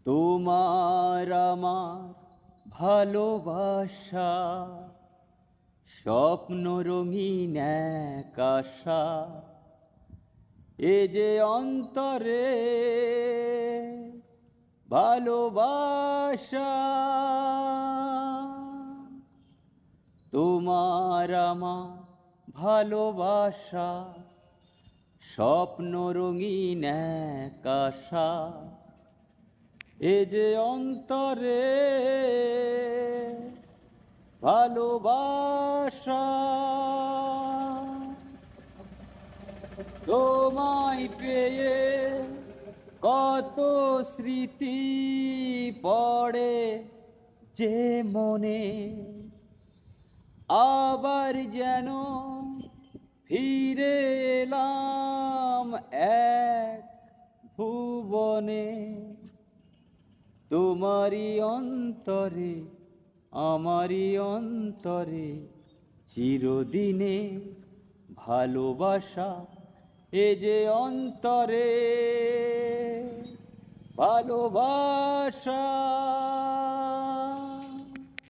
তোমার আমার ভালোবাসা স্বপ্ন রঙিন এক আশা, এ যে অন্তরে ভালোবাসা। তোমার আমার ভালোবাসা স্বপ্ন রঙিন এক আশা, এ যে অন্তরে ভালোবাসা। তোমায় পেয়ে কত স্মৃতি পড়ে যে মনে, আবার যেন ফিরে এলাম এক ভুবনে। তোমারই অন্তরে আমারই অন্তরে চিরদিনে ভালোবাসা, এ যে অন্তরে ভালোবাসা।